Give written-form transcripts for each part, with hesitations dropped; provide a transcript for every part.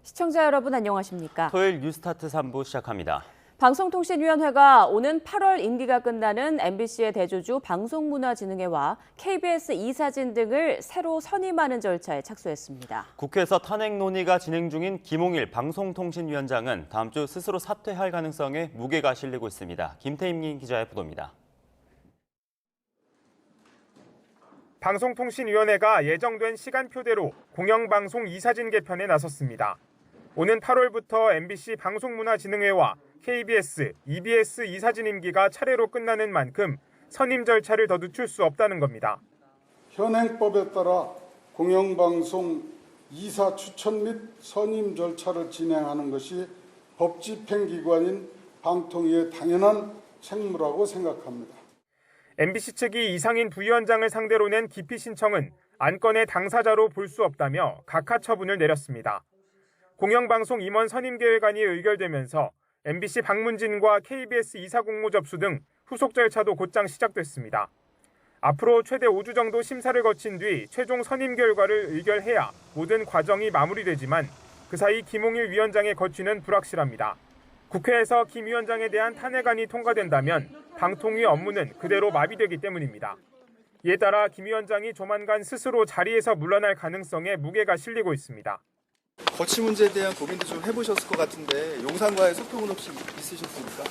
시청자 여러분 안녕하십니까? 토요일 뉴스타트 3부 시작합니다. 방송통신위원회가 오는 8월 임기가 끝나는 MBC의 대주주 방송문화진흥회와 KBS 이사진 등을 새로 선임하는 절차에 착수했습니다. 국회에서 탄핵 논의가 진행 중인 김홍일 방송통신위원장은 다음 주 스스로 사퇴할 가능성에 무게가 실리고 있습니다. 김태임 기자의 보도입니다. 방송통신위원회가 예정된 시간표대로 공영방송 이사진 개편에 나섰습니다. 오는 8월부터 MBC 방송문화진흥회와 KBS, EBS 이사진 임기가 차례로 끝나는 만큼 선임 절차를 더 늦출 수 없다는 겁니다. 현행법에 따라 공영방송 이사 추천 및 선임 절차를 진행하는 것이 법 집행기관인 방통위의 당연한 책무라고 생각합니다. MBC 측이 이상인 부위원장을 상대로 낸 기피 신청은 안건의 당사자로 볼 수 없다며 각하 처분을 내렸습니다. 공영방송 임원 선임 계획안이 의결되면서 MBC 방문진과 KBS 이사 공모 접수 등 후속 절차도 곧장 시작됐습니다. 앞으로 최대 5주 정도 심사를 거친 뒤 최종 선임 결과를 의결해야 모든 과정이 마무리되지만 그 사이 김홍일 위원장의 거취는 불확실합니다. 국회에서 김 위원장에 대한 탄핵안이 통과된다면 방통위 업무는 그대로 마비되기 때문입니다. 이에 따라 김 위원장이 조만간 스스로 자리에서 물러날 가능성에 무게가 실리고 있습니다. 거취 문제에 대한 고민도 좀 해보셨을 것 같은데 용산과의 소통은 혹시 있으셨습니까?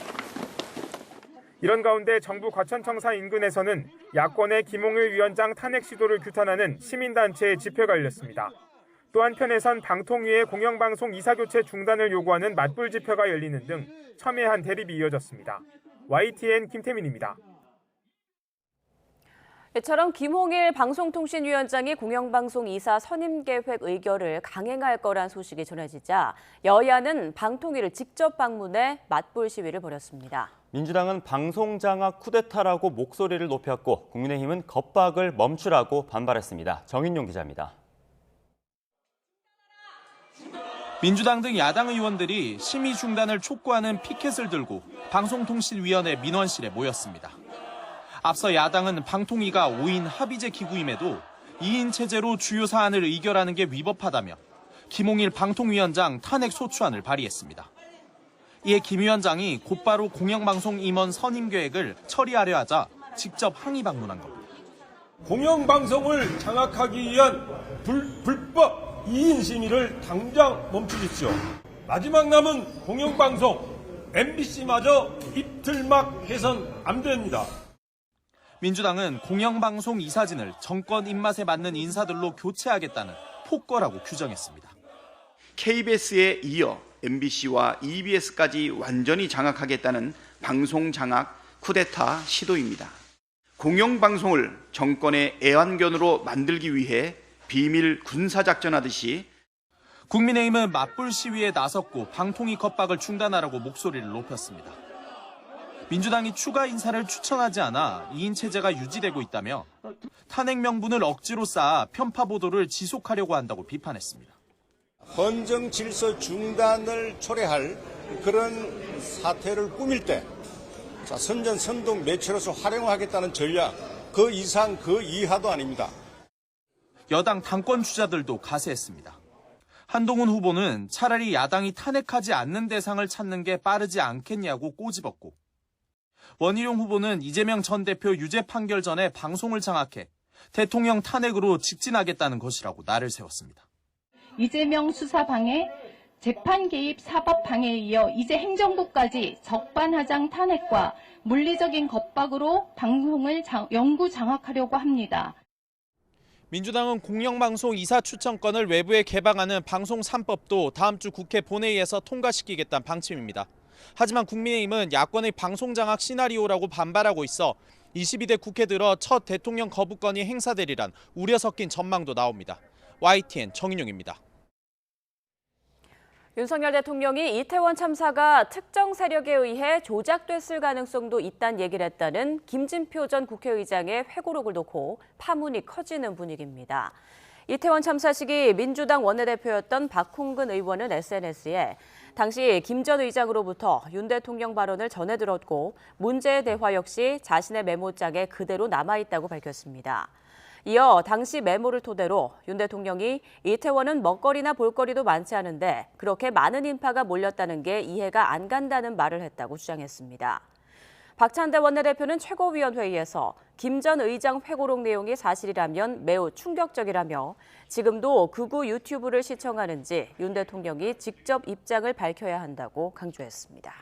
이런 가운데 정부 과천청사 인근에서는 야권의 김홍일 위원장 탄핵 시도를 규탄하는 시민단체의 집회가 열렸습니다. 또 한편에선 방통위의 공영방송 이사교체 중단을 요구하는 맞불 집회가 열리는 등 첨예한 대립이 이어졌습니다. YTN 김태민입니다. 이처럼 김홍일 방송통신위원장이 공영방송 이사 선임 계획 의결을 강행할 거란 소식이 전해지자 여야는 방통위를 직접 방문해 맞불 시위를 벌였습니다. 민주당은 방송장악 쿠데타라고 목소리를 높였고 국민의힘은 겁박을 멈추라고 반발했습니다. 정인용 기자입니다. 민주당 등 야당 의원들이 심의 중단을 촉구하는 피켓을 들고 방송통신위원회 민원실에 모였습니다. 앞서 야당은 방통위가 5인 합의제 기구임에도 2인 체제로 주요 사안을 의결하는 게 위법하다며 김홍일 방통위원장 탄핵 소추안을 발의했습니다. 이에 김 위원장이 곧바로 공영방송 임원 선임 계획을 처리하려 하자 직접 항의 방문한 겁니다. 공영방송을 장악하기 위한 불법 2인 심의를 당장 멈추십시오. 마지막 남은 공영방송 MBC마저 입틀막 해선 안 됩니다. 민주당은 공영방송 이사진을 정권 입맛에 맞는 인사들로 교체하겠다는 폭거라고 규정했습니다. KBS에 이어 MBC와 EBS까지 완전히 장악하겠다는 방송 장악 쿠데타 시도입니다. 공영방송을 정권의 애완견으로 만들기 위해 비밀 군사작전하듯이 국민의힘은 맞불 시위에 나섰고 방통위 겁박을 중단하라고 목소리를 높였습니다. 민주당이 추가 인사를 추천하지 않아 2인 체제가 유지되고 있다며 탄핵 명분을 억지로 쌓아 편파 보도를 지속하려고 한다고 비판했습니다. 헌정 질서 중단을 초래할 그런 사태를 꾸밀 때 선전선동 매체로서 활용하겠다는 전략, 그 이상 그 이하도 아닙니다. 여당 당권 주자들도 가세했습니다. 한동훈 후보는 차라리 야당이 탄핵하지 않는 대상을 찾는 게 빠르지 않겠냐고 꼬집었고 원희룡 후보는 이재명 전 대표 유죄 판결 전에 방송을 장악해 대통령 탄핵으로 직진하겠다는 것이라고 날을 세웠습니다. 이재명 수사 방해, 재판 개입 사법 방해에 이어 이제 행정부까지 적반하장 탄핵과 물리적인 겁박으로 방송을 영구 장악하려고 합니다. 민주당은 공영방송 이사 추천권을 외부에 개방하는 방송 3법도 다음 주 국회 본회의에서 통과시키겠다는 방침입니다. 하지만 국민의힘은 야권의 방송 장악 시나리오라고 반발하고 있어 22대 국회 들어 첫 대통령 거부권이 행사되리란 우려 섞인 전망도 나옵니다. YTN 정인용입니다. 윤석열 대통령이 이태원 참사가 특정 세력에 의해 조작됐을 가능성도 있다는 얘기를 했다는 김진표 전 국회의장의 회고록을 놓고 파문이 커지는 분위기입니다. 이태원 참사 시기 민주당 원내대표였던 박홍근 의원은 SNS에 당시 김 전 의장으로부터 윤 대통령 발언을 전해 들었고 문제의 대화 역시 자신의 메모장에 그대로 남아있다고 밝혔습니다. 이어 당시 메모를 토대로 윤 대통령이 이태원은 먹거리나 볼거리도 많지 않은데 그렇게 많은 인파가 몰렸다는 게 이해가 안 간다는 말을 했다고 주장했습니다. 박찬대 원내대표는 최고위원회의에서 김 전 의장 회고록 내용이 사실이라면 매우 충격적이라며 지금도 극우 유튜브를 시청하는지 윤 대통령이 직접 입장을 밝혀야 한다고 강조했습니다.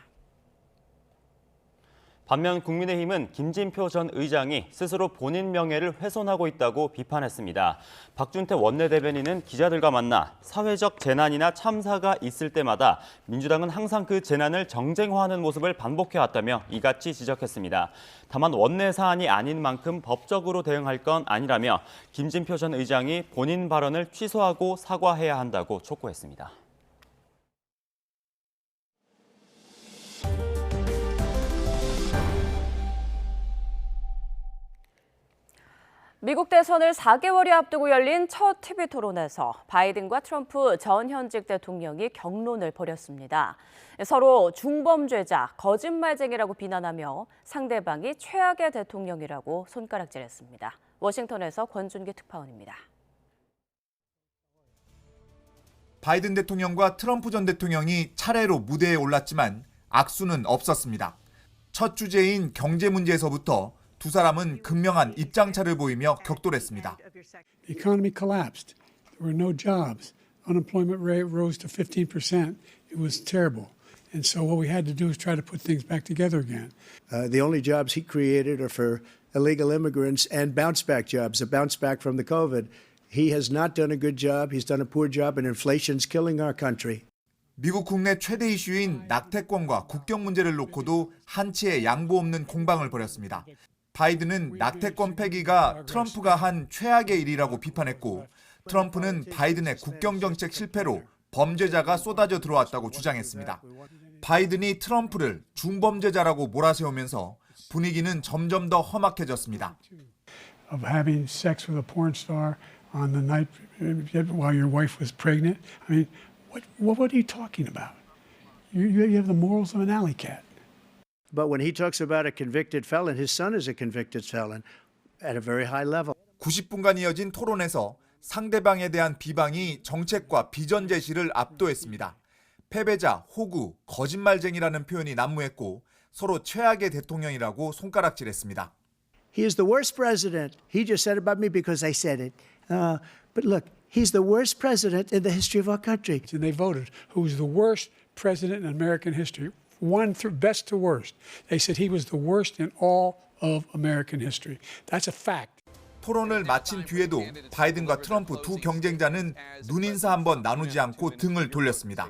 반면 국민의힘은 김진표 전 의장이 스스로 본인 명예를 훼손하고 있다고 비판했습니다. 박준태 원내대변인은 기자들과 만나 사회적 재난이나 참사가 있을 때마다 민주당은 항상 그 재난을 정쟁화하는 모습을 반복해왔다며 이같이 지적했습니다. 다만 원내 사안이 아닌 만큼 법적으로 대응할 건 아니라며 김진표 전 의장이 본인 발언을 취소하고 사과해야 한다고 촉구했습니다. 미국 대선을 4개월이 앞두고 열린 첫 TV 토론에서 바이든과 트럼프 전 현직 대통령이 격론을 벌였습니다. 서로 중범죄자, 거짓말쟁이라고 비난하며 상대방이 최악의 대통령이라고 손가락질했습니다. 워싱턴에서 권준기 특파원입니다. 바이든 대통령과 트럼프 전 대통령이 차례로 무대에 올랐지만 악수는 없었습니다. 첫 주제인 경제 문제에서부터 두 사람은 극명한 입장차를 보이며 격돌했습니다. The economy collapsed. There were no jobs. Unemployment rate rose to 15%. It was terrible. And so what we had to do is try to put things back together again. The only jobs he created are for illegal immigrants and bounce back jobs, a bounce back from the COVID. He has not done a good job. He's done a poor job, and inflation's killing our country. 미국 국내 최대 이슈인 낙태권과 국경 문제를 놓고도 한치의 양보 없는 공방을 벌였습니다. 바이든은 낙태권 폐기가 트럼프가 한 최악의 일이라고 비판했고 트럼프는 바이든의 국경 정책 실패로 범죄자가 쏟아져 들어왔다고 주장했습니다. 바이든이 트럼프를 중범죄자라고 몰아세우면서 분위기는 점점 더 험악해졌습니다. Of having sex with a porn star on the night while your wife was pregnant. I mean, what are you talking about? You have the morals of an alley cat. But when he talks about a convicted felon, his son is a convicted felon at a very high level. 90분간 이어진 토론에서 상대방에 대한 비방이 정책과 비전 제시를 압도했습니다. 패배자, 호구, 거짓말쟁이라는 표현이 난무했고 서로 최악의 대통령이라고 손가락질했습니다. He is the worst president. He just said about me because I said it. But look, he's the worst president in the history of our country. And they voted who's the worst president in American history. One through best to worst. They said he was the worst in all of American history. That's a fact. 토론을 마친 뒤에도 바이든과 트럼프 두 경쟁자는 눈인사 한번 나누지 않고 등을 돌렸습니다.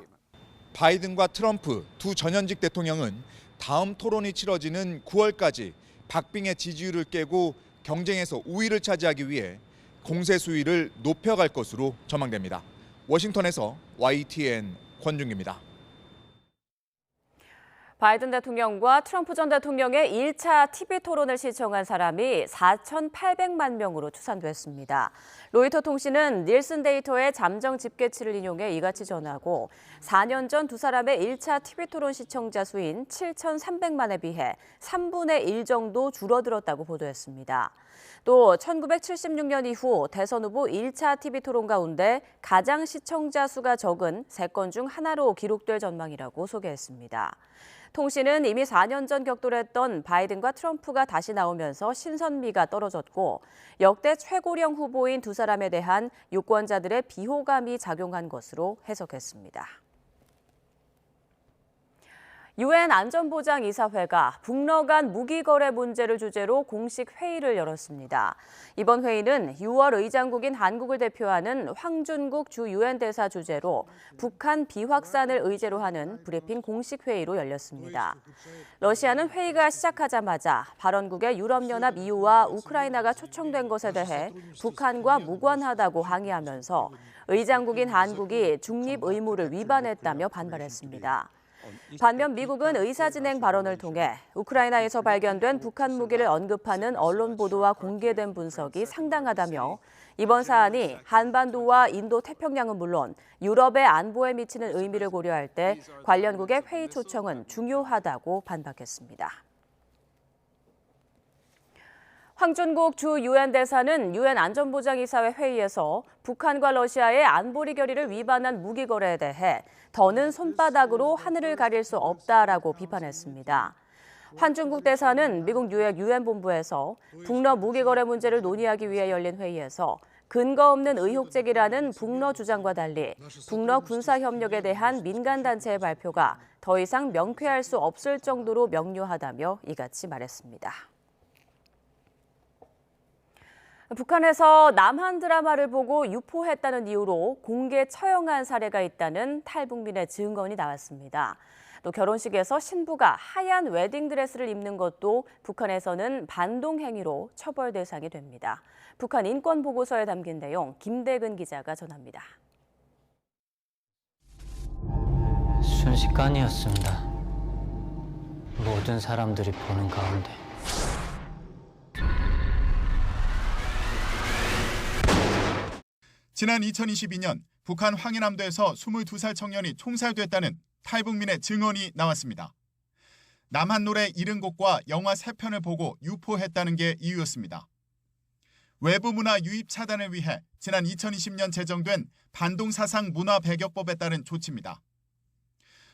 바이든과 트럼프 두 전현직 대통령은 다음 토론이 치러지는 9월까지 박빙의 지지율을 깨고 경쟁에서 우위를 차지하기 위해 공세 수위를 높여갈 것으로 전망됩니다. 워싱턴에서 YTN 권준기입니다. 바이든 대통령과 트럼프 전 대통령의 1차 TV 토론을 시청한 사람이 4,800만 명으로 추산됐습니다. 로이터 통신은 닐슨 데이터의 잠정 집계치를 인용해 이같이 전하고 4년 전 두 사람의 1차 TV 토론 시청자 수인 7,300만에 비해 3분의 1 정도 줄어들었다고 보도했습니다. 또 1976년 이후 대선 후보 1차 TV 토론 가운데 가장 시청자 수가 적은 3건 중 하나로 기록될 전망이라고 소개했습니다. 통신은 이미 4년 전 격돌했던 바이든과 트럼프가 다시 나오면서 신선미가 떨어졌고 역대 최고령 후보인 두 사람에 대한 유권자들의 비호감이 작용한 것으로 해석했습니다. 유엔 안전보장이사회가 북러 간 무기 거래 문제를 주제로 공식 회의를 열었습니다. 이번 회의는 6월 의장국인 한국을 대표하는 황준국 주 유엔 대사 주재로 북한 비확산을 의제로 하는 브리핑 공식 회의로 열렸습니다. 러시아는 회의가 시작하자마자 발언국의 유럽연합 EU와 우크라이나가 초청된 것에 대해 북한과 무관하다고 항의하면서 의장국인 한국이 중립 의무를 위반했다며 반발했습니다. 반면 미국은 의사진행 발언을 통해 우크라이나에서 발견된 북한 무기를 언급하는 언론 보도와 공개된 분석이 상당하다며 이번 사안이 한반도와 인도 태평양은 물론 유럽의 안보에 미치는 의미를 고려할 때 관련국의 회의 초청은 중요하다고 반박했습니다. 황준국 주 유엔 대사는 유엔 안전보장이사회 회의에서 북한과 러시아의 안보리 결의를 위반한 무기 거래에 대해 더는 손바닥으로 하늘을 가릴 수 없다라고 비판했습니다. 황준국 대사는 미국 뉴욕 유엔 본부에서 북러 무기 거래 문제를 논의하기 위해 열린 회의에서 근거 없는 의혹 제기라는 북러 주장과 달리 북러 군사 협력에 대한 민간 단체의 발표가 더 이상 명쾌할 수 없을 정도로 명료하다며 이같이 말했습니다. 북한에서 남한 드라마를 보고 유포했다는 이유로 공개 처형한 사례가 있다는 탈북민의 증언이 나왔습니다. 또 결혼식에서 신부가 하얀 웨딩드레스를 입는 것도 북한에서는 반동 행위로 처벌 대상이 됩니다. 북한 인권보고서에 담긴 내용 김대근 기자가 전합니다. 순식간이었습니다. 모든 사람들이 보는 가운데. 지난 2022년 북한 황해남도에서 22살 청년이 총살됐다는 탈북민의 증언이 나왔습니다. 남한 노래 70곡과 영화 3편을 보고 유포했다는 게 이유였습니다. 외부 문화 유입 차단을 위해 지난 2020년 제정된 반동사상 문화배격법에 따른 조치입니다.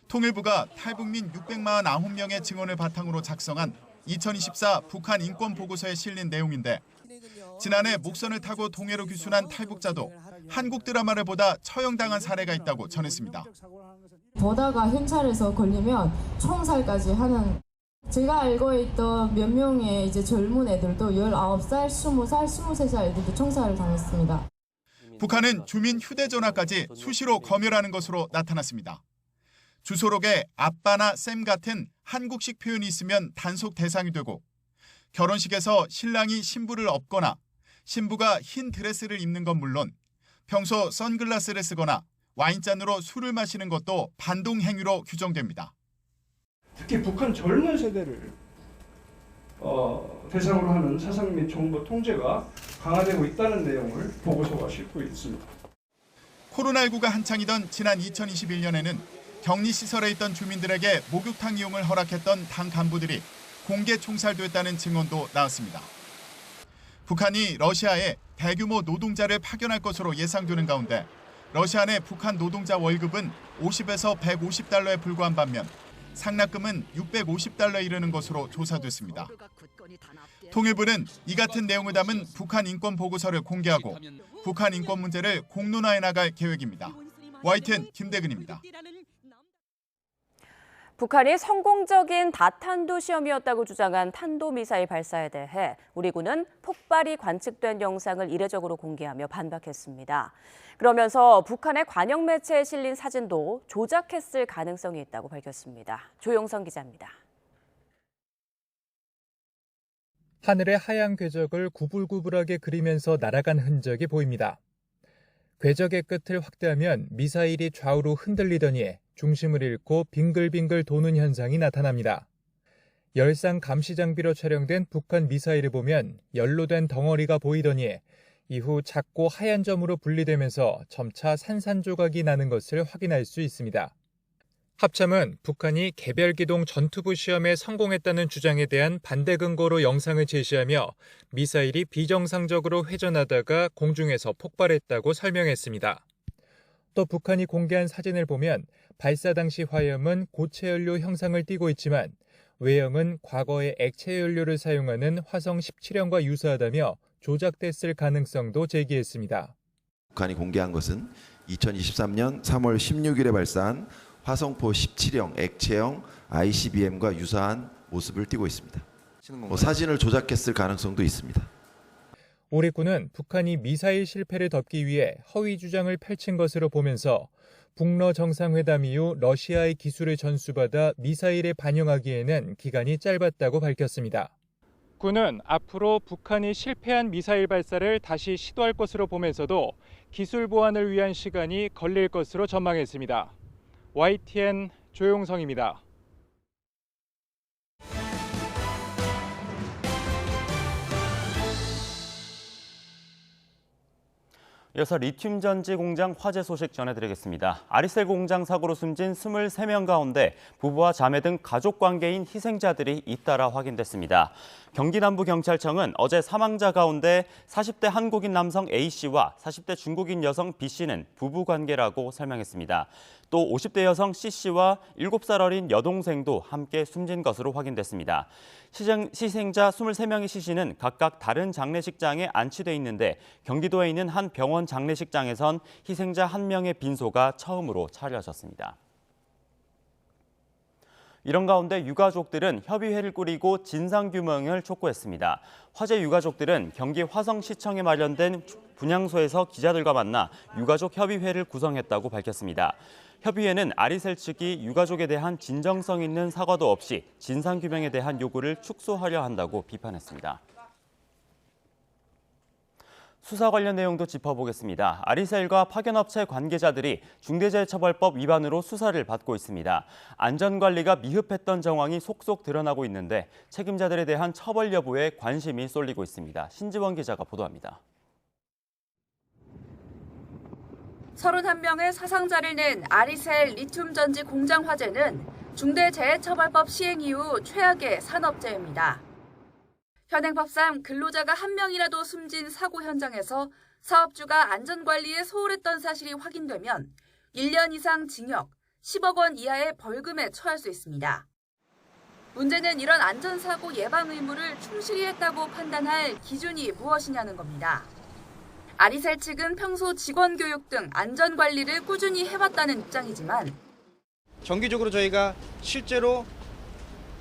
통일부가 탈북민 649명의 증언을 바탕으로 작성한 2024 북한 인권보고서에 실린 내용인데 지난해 목선을 타고 동해로 귀순한 탈북자도 한국 드라마를 보다 처형당한 사례가 있다고 전했습니다. 보다가 현찰에서 걸리면 총살까지 하는, 제가 알고 있던 몇 명의 이제 젊은 애들도 19살, 20살, 23살 애들도 총살을 당했습니다. 북한은 주민 휴대전화까지 수시로 검열하는 것으로 나타났습니다. 주소록에 아빠나 쌤 같은 한국식 표현이 있으면 단속 대상이 되고 결혼식에서 신랑이 신부를 업거나 신부가 흰 드레스를 입는 건 물론 평소 선글라스를 쓰거나 와인잔으로 술을 마시는 것도 반동 행위로 규정됩니다. 특히 북한 젊은 세대를 대상으로 하는 사상 및 정보 통제가 강화되고 있다는 내용을 보고서가 싣고 있습니다. 코로나19가 한창이던 지난 2021년에는 격리시설에 있던 주민들에게 목욕탕 이용을 허락했던 당 간부들이 공개 총살됐다는 증언도 나왔습니다. 북한이 러시아에 대규모 노동자를 파견할 것으로 예상되는 가운데 러시아 내 북한 노동자 월급은 50에서 150달러에 불과한 반면 상납금은 650달러에 이르는 것으로 조사됐습니다. 통일부는 이 같은 내용을 담은 북한 인권 보고서를 공개하고 북한 인권 문제를 공론화해 나갈 계획입니다. YTN 김대근입니다. 북한이 성공적인 다탄도 시험이었다고 주장한 탄도미사일 발사에 대해 우리 군은 폭발이 관측된 영상을 이례적으로 공개하며 반박했습니다. 그러면서 북한의 관영 매체에 실린 사진도 조작했을 가능성이 있다고 밝혔습니다. 조용성 기자입니다. 하늘의 하얀 궤적을 구불구불하게 그리면서 날아간 흔적이 보입니다. 궤적의 끝을 확대하면 미사일이 좌우로 흔들리더니 중심을 잃고 빙글빙글 도는 현상이 나타납니다. 열상 감시 장비로 촬영된 북한 미사일을 보면 연로된 덩어리가 보이더니 이후 작고 하얀 점으로 분리되면서 점차 산산조각이 나는 것을 확인할 수 있습니다. 합참은 북한이 개별기동 전투부 시험에 성공했다는 주장에 대한 반대 근거로 영상을 제시하며 미사일이 비정상적으로 회전하다가 공중에서 폭발했다고 설명했습니다. 또 북한이 공개한 사진을 보면 발사 당시 화염은 고체 연료 형상을 띠고 있지만 외형은 과거의 액체 연료를 사용하는 화성 17형과 유사하다며 조작됐을 가능성도 제기했습니다. 북한이 공개한 것은 2023년 3월 16일에 발사한 화성포 17형 액체형 ICBM과 유사한 모습을 띠고 있습니다. 사진을 조작했을 가능성도 있습니다. 우리 군은 북한이 미사일 실패를 덮기 위해 허위 주장을 펼친 것으로 보면서 북러 정상회담 이후 러시아의 기술을 전수받아 미사일에 반영하기에는 기간이 짧았다고 밝혔습니다. 군은 앞으로 북한이 실패한 미사일 발사를 다시 시도할 것으로 보면서도 기술 보완을 위한 시간이 걸릴 것으로 전망했습니다. YTN 조용성입니다. 이어서 리튬 전지 공장 화재 소식 전해드리겠습니다. 아리셀 공장 사고로 숨진 23명 가운데 부부와 자매 등 가족 관계인 희생자들이 잇따라 확인됐습니다. 경기 남부경찰청은 어제 사망자 가운데 40대 한국인 남성 A씨와 40대 중국인 여성 B씨는 부부 관계라고 설명했습니다. 또 50대 여성 C씨와 7살 어린 여동생도 함께 숨진 것으로 확인됐습니다. 희생자 23명의 시신은 각각 다른 장례식장에 안치돼 있는데 경기도에 있는 한 병원 장례식장에선 희생자 1명의 빈소가 처음으로 차려졌습니다. 이런 가운데 유가족들은 협의회를 꾸리고 진상규명을 촉구했습니다. 화재 유가족들은 경기 화성시청에 마련된 분향소에서 기자들과 만나 유가족 협의회를 구성했다고 밝혔습니다. 협의회는 아리셀 측이 유가족에 대한 진정성 있는 사과도 없이 진상규명에 대한 요구를 축소하려 한다고 비판했습니다. 수사 관련 내용도 짚어보겠습니다. 아리셀과 파견업체 관계자들이 중대재해처벌법 위반으로 수사를 받고 있습니다. 안전관리가 미흡했던 정황이 속속 드러나고 있는데 책임자들에 대한 처벌 여부에 관심이 쏠리고 있습니다. 신지원 기자가 보도합니다. 31명의 사상자를 낸 아리셀 리튬 전지 공장 화재는 중대재해처벌법 시행 이후 최악의 산업재해입니다. 현행법상 근로자가 1명이라도 숨진 사고 현장에서 사업주가 안전관리에 소홀했던 사실이 확인되면 1년 이상 징역, 10억 원 이하의 벌금에 처할 수 있습니다. 문제는 이런 안전사고 예방 의무를 충실히 했다고 판단할 기준이 무엇이냐는 겁니다. 아리셀 측은 평소 직원 교육 등 안전관리를 꾸준히 해왔다는 입장이지만 정기적으로 저희가 실제로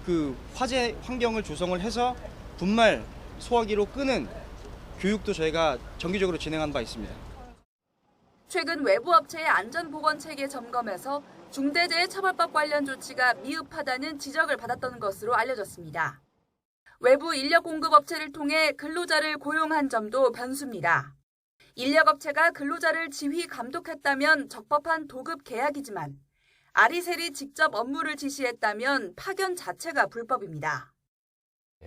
그 화재 환경을 조성을 해서 분말 소화기로 끄는 교육도 저희가 정기적으로 진행한 바 있습니다. 최근 외부 업체의 안전보건체계 점검에서 중대재해처벌법 관련 조치가 미흡하다는 지적을 받았던 것으로 알려졌습니다. 외부 인력 공급 업체를 통해 근로자를 고용한 점도 변수입니다. 인력업체가 근로자를 지휘 감독했다면 적법한 도급 계약이지만 아리셀이 직접 업무를 지시했다면 파견 자체가 불법입니다.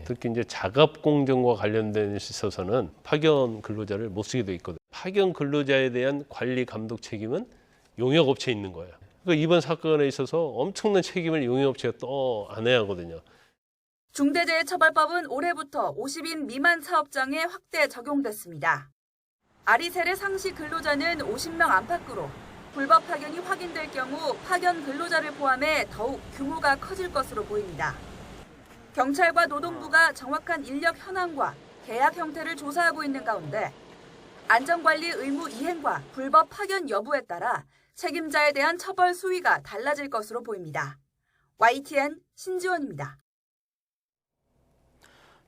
특히 이제 작업 공정과 관련된 있어서는 파견 근로자를 못 쓰게 돼 있거든요. 파견 근로자에 대한 관리 감독 책임은 용역업체에 있는 거예요. 그러니까 이번 사건에 있어서 엄청난 책임을 용역업체가 또 안해야 하거든요. 중대재해처벌법은 올해부터 50인 미만 사업장에 확대 적용됐습니다. 아리셀의 상시 근로자는 50명 안팎으로 불법 파견이 확인될 경우 파견 근로자를 포함해 더욱 규모가 커질 것으로 보입니다. 경찰과 노동부가 정확한 인력 현황과 계약 형태를 조사하고 있는 가운데 안전관리 의무 이행과 불법 파견 여부에 따라 책임자에 대한 처벌 수위가 달라질 것으로 보입니다. YTN 신지원입니다.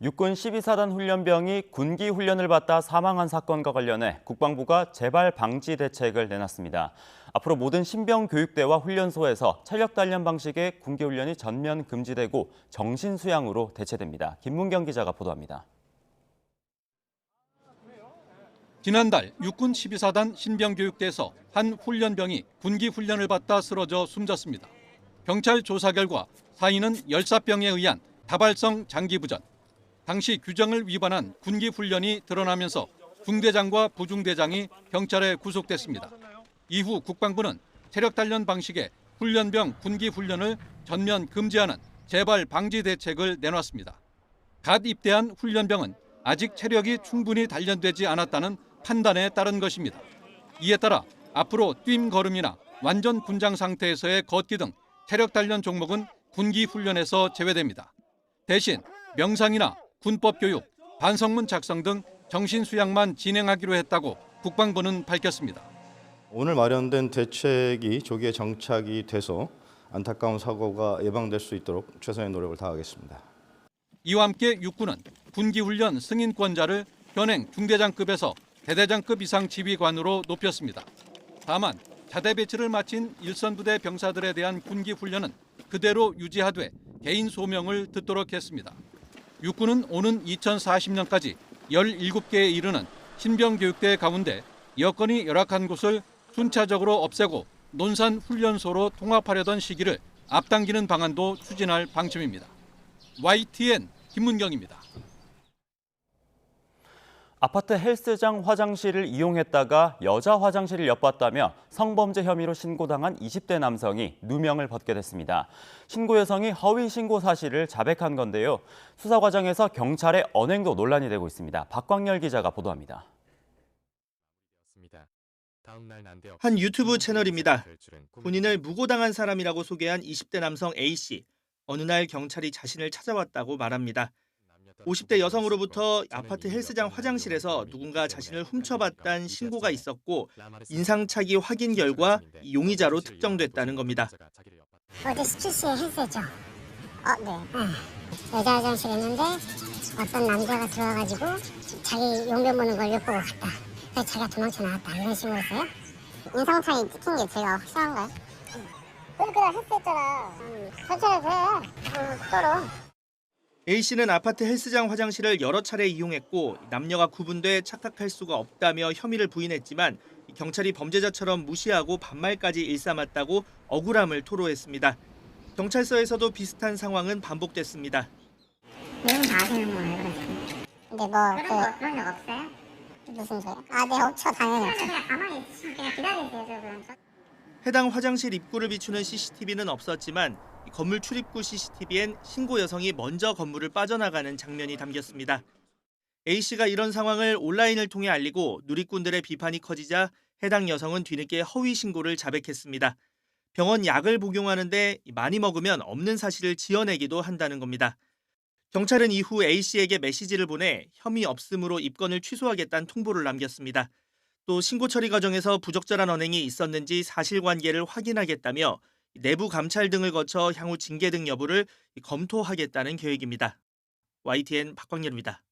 육군 12사단 훈련병이 군기 훈련을 받다 사망한 사건과 관련해 국방부가 재발 방지 대책을 내놨습니다. 앞으로 모든 신병 교육대와 훈련소에서 체력 단련 방식의 군기 훈련이 전면 금지되고 정신 수양으로 대체됩니다. 김문경 기자가 보도합니다. 지난달 육군 12사단 신병교육대에서 한 훈련병이 군기 훈련을 받다 쓰러져 숨졌습니다. 경찰 조사 결과 사인은 열사병에 의한 다발성 장기부전, 당시 규정을 위반한 군기 훈련이 드러나면서 중대장과 부중대장이 경찰에 구속됐습니다. 이후 국방부는 체력 단련 방식의 훈련병 군기 훈련을 전면 금지하는 재발 방지 대책을 내놨습니다. 갓 입대한 훈련병은 아직 체력이 충분히 단련되지 않았다는 판단에 따른 것입니다. 이에 따라 앞으로 뛴 걸음이나 완전 군장 상태에서의 걷기 등 체력 단련 종목은 군기 훈련에서 제외됩니다. 대신 명상이나 군법 교육, 반성문 작성 등 정신 수양만 진행하기로 했다고 국방부는 밝혔습니다. 오늘 마련된 대책이 조기에 정착이 돼서 안타까운 사고가 예방될 수 있도록 최선의 노력을 다하겠습니다. 이와 함께 육군은 군기훈련 승인권자를 현행 중대장급에서 대대장급 이상 지휘관으로 높였습니다. 다만 자대 배치를 마친 일선부대 병사들에 대한 군기훈련은 그대로 유지하되 개인 소명을 듣도록 했습니다. 육군은 오는 2040년까지 17개에 이르는 신병교육대 가운데 여건이 열악한 곳을 순차적으로 없애고 논산 훈련소로 통합하려던 시기를 앞당기는 방안도 추진할 방침입니다. YTN 김문경입니다. 아파트 헬스장 화장실을 이용했다가 여자 화장실을 엿봤다며 성범죄 혐의로 신고당한 20대 남성이 누명을 벗게 됐습니다. 신고 여성이 허위 신고 사실을 자백한 건데요. 수사 과정에서 경찰의 언행도 논란이 되고 있습니다. 박광열 기자가 보도합니다. 한 유튜브 채널입니다. 본인을 무고당한 사람이라고 소개한 20대 남성 A씨. 어느 날 경찰이 자신을 찾아왔다고 말합니다. 50대 여성으로부터 아파트 헬스장 화장실에서 누군가 자신을 훔쳐봤다는 신고가 있었고 인상착의 확인 결과 용의자로 특정됐다는 겁니다. 어제 17시에 헬스했죠? 네. 여자 화장실에 있는데 어떤 남자가 들어와가지고 자기 용변 보는 걸 엿보고 갔다. 그래서 자기가 도망쳐 나왔다. 이런 식으로 했어요? 인상착의 찍힌 게 제가 확실한가요? 그러니까 헬스했잖아. 천천히 해. 속도로. A씨는 아파트 헬스장 화장실을 여러 차례 이용했고 남녀가 구분돼 착각할 수가 없다며 혐의를 부인했지만 경찰이 범죄자처럼 무시하고 반말까지 일삼았다고 억울함을 토로했습니다. 경찰서에서도 비슷한 상황은 반복됐습니다. 내용 다 아시는 거예요, 근데 그런 적 없어요? 무슨 소리야? 네, 없죠. 당연히 없죠. 그냥 가만히 있으시면 그냥 기다리세요, 그럼. 해당 화장실 입구를 비추는 CCTV는 없었지만 건물 출입구 CCTV엔 신고 여성이 먼저 건물을 빠져나가는 장면이 담겼습니다. A씨가 이런 상황을 온라인을 통해 알리고 누리꾼들의 비판이 커지자 해당 여성은 뒤늦게 허위 신고를 자백했습니다. 병원 약을 복용하는데 많이 먹으면 없는 사실을 지어내기도 한다는 겁니다. 경찰은 이후 A씨에게 메시지를 보내 혐의 없음으로 입건을 취소하겠다는 통보를 남겼습니다. 또 신고 처리 과정에서 부적절한 언행이 있었는지 사실관계를 확인하겠다며 내부 감찰 등을 거쳐 향후 징계 등 여부를 검토하겠다는 계획입니다. YTN 박광열입니다.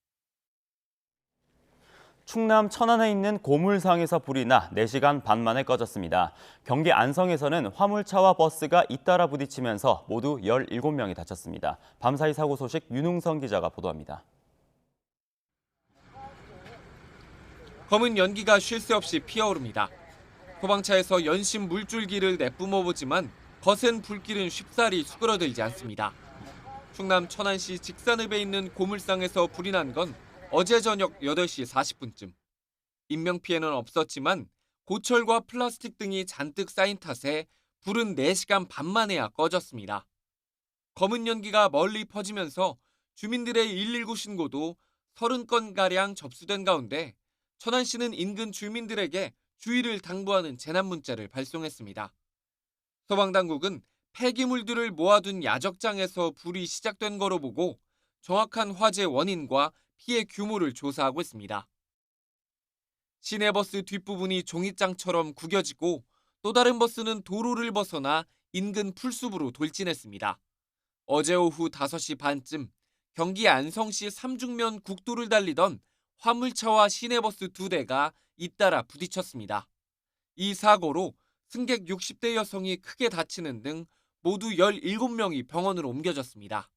충남 천안에 있는 고물상에서 불이 나 4시간 반 만에 꺼졌습니다. 경기 안성에서는 화물차와 버스가 잇따라 부딪히면서 모두 17명이 다쳤습니다. 밤사이 사고 소식 윤웅성 기자가 보도합니다. 검은 연기가 쉴 새 없이 피어오릅니다. 소방차에서 연신 물줄기를 내뿜어보지만 거센 불길은 쉽사리 수그러들지 않습니다. 충남 천안시 직산읍에 있는 고물상에서 불이 난 건 어제 저녁 8시 40분쯤. 인명피해는 없었지만 고철과 플라스틱 등이 잔뜩 쌓인 탓에 불은 4시간 반 만에야 꺼졌습니다. 검은 연기가 멀리 퍼지면서 주민들의 119 신고도 30건가량 접수된 가운데 천안시는 인근 주민들에게 주의를 당부하는 재난 문자를 발송했습니다. 소방당국은 폐기물들을 모아둔 야적장에서 불이 시작된 거로 보고 정확한 화재 원인과 피해 규모를 조사하고 있습니다. 시내버스 뒷부분이 종잇장처럼 구겨지고 또 다른 버스는 도로를 벗어나 인근 풀숲으로 돌진했습니다. 어제 오후 5시 반쯤 경기 안성시 삼중면 국도를 달리던 화물차와 시내버스 2대가 잇따라 부딪혔습니다. 이 사고로 승객 60대 여성이 크게 다치는 등 모두 17명이 병원으로 옮겨졌습니다.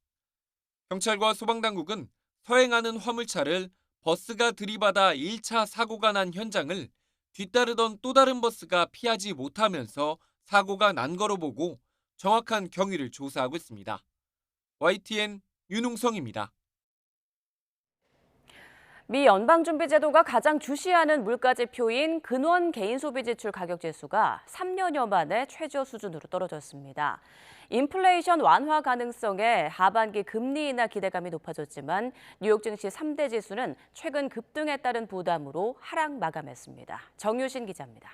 경찰과 소방당국은 서행하는 화물차를 버스가 들이받아 1차 사고가 난 현장을 뒤따르던 또 다른 버스가 피하지 못하면서 사고가 난 거로 보고 정확한 경위를 조사하고 있습니다. YTN 윤웅성입니다. 미 연방준비제도가 가장 주시하는 물가지표인 근원 개인소비지출 가격지수가 3년여 만에 최저 수준으로 떨어졌습니다. 인플레이션 완화 가능성에 하반기 금리 인하 기대감이 높아졌지만 뉴욕 증시 3대 지수는 최근 급등에 따른 부담으로 하락 마감했습니다. 정유신 기자입니다.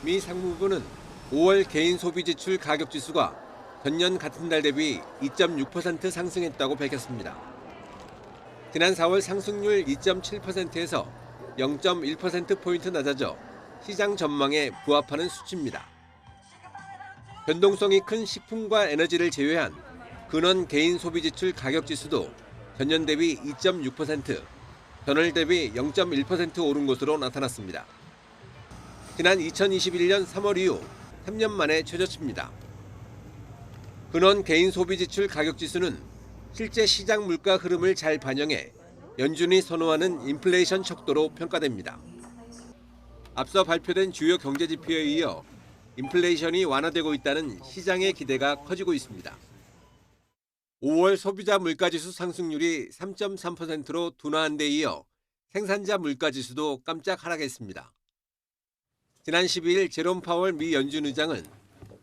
미 상무부는 5월 개인소비지출 가격지수가 전년 같은 달 대비 2.6% 상승했다고 밝혔습니다. 지난 4월 상승률 2.7%에서 0.1%포인트 낮아져 시장 전망에 부합하는 수치입니다. 변동성이 큰 식품과 에너지를 제외한 근원 개인 소비지출 가격지수도 전년 대비 2.6%, 전월 대비 0.1% 오른 것으로 나타났습니다. 지난 2021년 3월 이후 3년 만에 최저치입니다. 근원 개인 소비지출 가격지수는 실제 시장 물가 흐름을 잘 반영해 연준이 선호하는 인플레이션 척도로 평가됩니다. 앞서 발표된 주요 경제 지표에 이어 인플레이션이 완화되고 있다는 시장의 기대가 커지고 있습니다. 5월 소비자 물가지수 상승률이 3.3%로 둔화한 데 이어 생산자 물가지수도 깜짝 하락했습니다. 지난 12일 제롬 파월 미 연준 의장은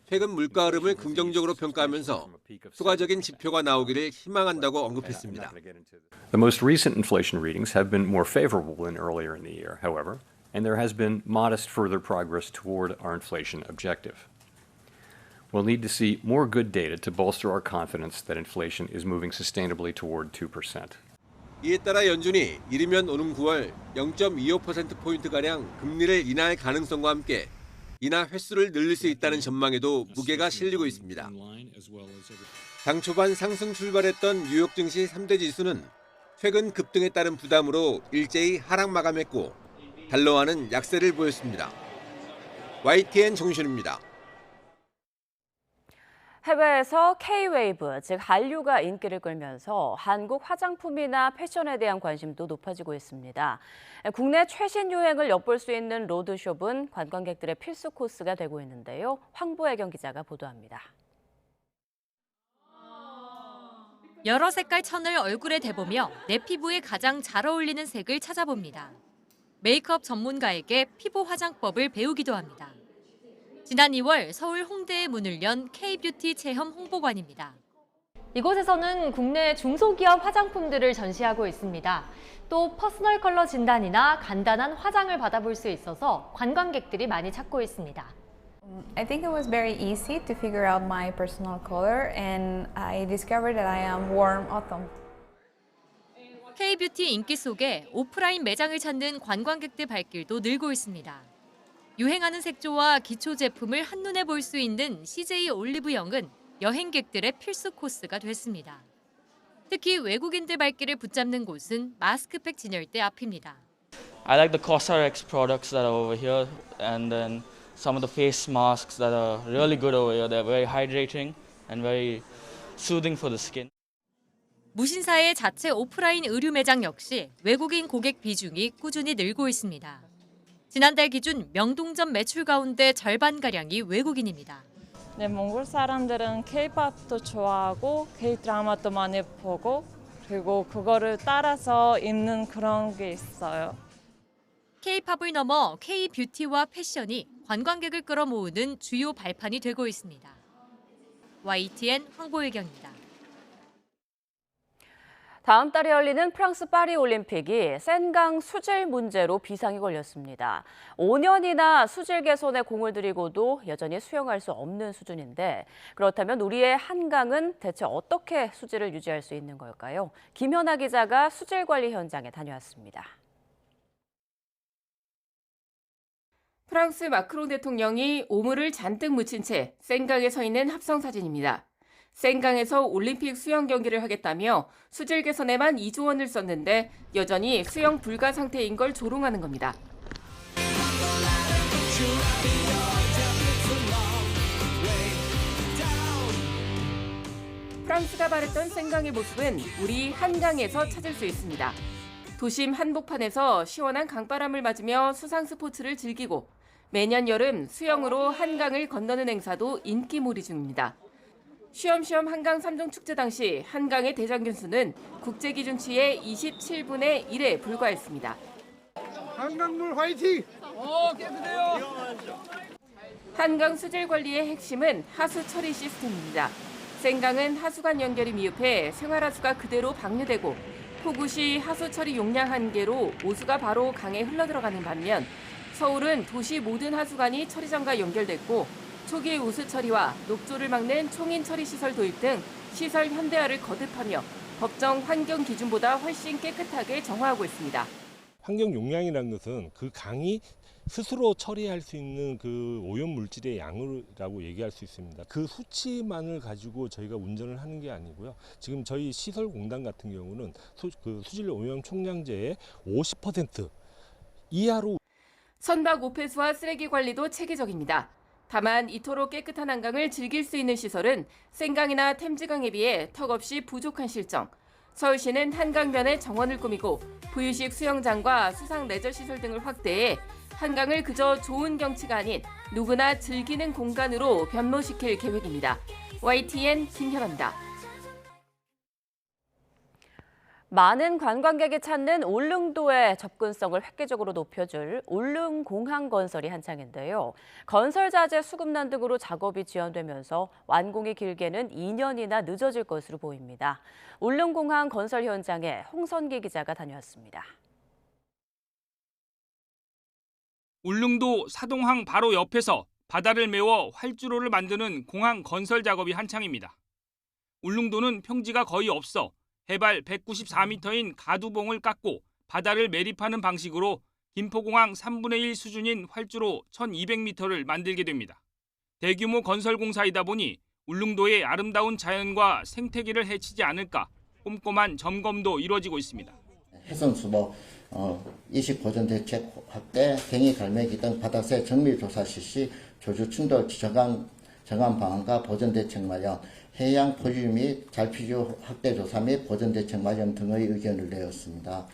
최근 물가 흐름을 긍정적으로 평가하면서 추가적인 지표가 나오기를 희망한다고 언급했습니다. The most recent inflation readings have been more favorable than earlier in the year, however, and there has been modest further progress toward our inflation objective. We'll need to see more good data to bolster our confidence that inflation is moving sustainably toward 2%. 이에 따라 연준이 이르면 오는 9월 0.25%포인트가량 금리를 인하할 가능성과 함께 인하 횟수를 늘릴 수 있다는 전망에도 무게가 실리고 있습니다. 당 초반 상승 출발했던 뉴욕 증시 3대 지수는 최근 급등에 따른 부담으로 일제히 하락 마감했고 달러화는 약세를 보였습니다. YTN 정신입니다. 해외에서 K-웨이브, 즉 한류가 인기를 끌면서 한국 화장품이나 패션에 대한 관심도 높아지고 있습니다. 국내 최신 유행을 엿볼 수 있는 로드숍은 관광객들의 필수 코스가 되고 있는데요. 황보혜경 기자가 보도합니다. 여러 색깔 천을 얼굴에 대보며 내 피부에 가장 잘 어울리는 색을 찾아봅니다. 메이크업 전문가에게 피부 화장법을 배우기도 합니다. 지난 2월 서울 홍대에 문을 연 K-뷰티 체험 홍보관입니다. 이곳에서는 국내 중소기업 화장품들을 전시하고 있습니다. 또 퍼스널 컬러 진단이나 간단한 화장을 받아볼 수 있어서 관광객들이 많이 찾고 있습니다. I think it was very easy to figure out my personal color and I discovered that I am warm autumn. K-뷰티 인기 속에 오프라인 매장을 찾는 관광객들 발길도 늘고 있습니다. 유행하는 색조와 기초 제품을 한눈에 볼 수 있는 CJ 올리브영은 여행객들의 필수 코스가 됐습니다. 특히 외국인들 발길을 붙잡는 곳은 마스크팩 진열대 앞입니다. I like the COSRX products that are over here and then some of the face masks that are really good over here. They're very hydrating and very soothing for the skin. 무신사의 자체 오프라인 의류 매장 역시 외국인 고객 비중이 꾸준히 늘고 있습니다. 지난달 기준 명동점 매출 가운데 절반가량이 외국인입니다. 네, 몽골 사람들은 K-팝도 좋아하고 K-드라마도 많이 보고 그리고 그거를 따라서 입는 그런 게 있어요. K-팝을 넘어 K-뷰티와 패션이 관광객을 끌어모으는 주요 발판이 되고 있습니다. YTN 황보혜경입니다. 다음 달에 열리는 프랑스 파리 올림픽이 센강 수질 문제로 비상이 걸렸습니다. 5년이나 수질 개선에 공을 들이고도 여전히 수영할 수 없는 수준인데 그렇다면 우리의 한강은 대체 어떻게 수질을 유지할 수 있는 걸까요? 김현아 기자가 수질 관리 현장에 다녀왔습니다. 프랑스 마크롱 대통령이 오물을 잔뜩 묻힌 채 센강에 서 있는 합성 사진입니다. 센강에서 올림픽 수영 경기를 하겠다며 수질 개선에만 2조 원을 썼는데 여전히 수영 불가 상태인 걸 조롱하는 겁니다. 프랑스가 바랬던 센강의 모습은 우리 한강에서 찾을 수 있습니다. 도심 한복판에서 시원한 강바람을 맞으며 수상 스포츠를 즐기고 매년 여름 수영으로 한강을 건너는 행사도 인기몰이 중입니다. 쉬엄쉬엄 한강 3종 축제 당시 한강의 대장균 수는 국제 기준치의 27분의 1에 불과했습니다. 한강물 화이팅! 깨끗해요! 한강 수질 관리의 핵심은 하수 처리 시스템입니다. 센강은 하수관 연결이 미흡해 생활하수가 그대로 방류되고 폭우 시 하수 처리 용량 한계로 오수가 바로 강에 흘러들어가는 반면 서울은 도시 모든 하수관이 처리장과 연결됐고 초기 오수 처리와 녹조를 막는 총인 처리 시설 도입 등 시설 현대화를 거듭하며 법정 환경 기준보다 훨씬 깨끗하게 정화하고 있습니다. 환경 용량이라는 것은 그 강이 스스로 처리할 수 있는 그 오염 물질의 양이라고 얘기할 수 있습니다. 그 수치만을 가지고 저희가 운전을 하는 게 아니고요. 지금 저희 시설공단 같은 경우는 수질 오염 총량제의 50% 이하로 선박 오폐수와 쓰레기 관리도 체계적입니다. 다만 이토록 깨끗한 한강을 즐길 수 있는 시설은 센강이나 템즈강에 비해 턱없이 부족한 실정. 서울시는 한강변에 정원을 꾸미고 부유식 수영장과 수상 레저시설 등을 확대해 한강을 그저 좋은 경치가 아닌 누구나 즐기는 공간으로 변모시킬 계획입니다. YTN 김현아입니다. 많은 관광객이 찾는 울릉도의 접근성을 획기적으로 높여줄 울릉공항 건설이 한창인데요. 건설 자재 수급난 등으로 작업이 지연되면서 완공이 길게는 2년이나 늦어질 것으로 보입니다. 울릉공항 건설 현장에 홍선기 기자가 다녀왔습니다. 울릉도 사동항 바로 옆에서 바다를 메워 활주로를 만드는 공항 건설 작업이 한창입니다. 울릉도는 평지가 거의 없어 해발 194m인 가두봉을 깎고 바다를 매립하는 방식으로 김포공항 3분의 1 수준인 활주로 1200m를 만들게 됩니다. 대규모 건설 공사이다 보니 울릉도의 아름다운 자연과 생태계를 해치지 않을까 꼼꼼한 점검도 이루어지고 있습니다. 해선 수목, 이식 보존 대책 확대, 갱이 갈매기 등 바다새 정밀 조사 실시, 조주 충돌 정한 방안과 보존 대책 마련, 해양 포유 및 잘피주 확대 조사 및 보존 대책 마련 등의 의견을 내었습니다.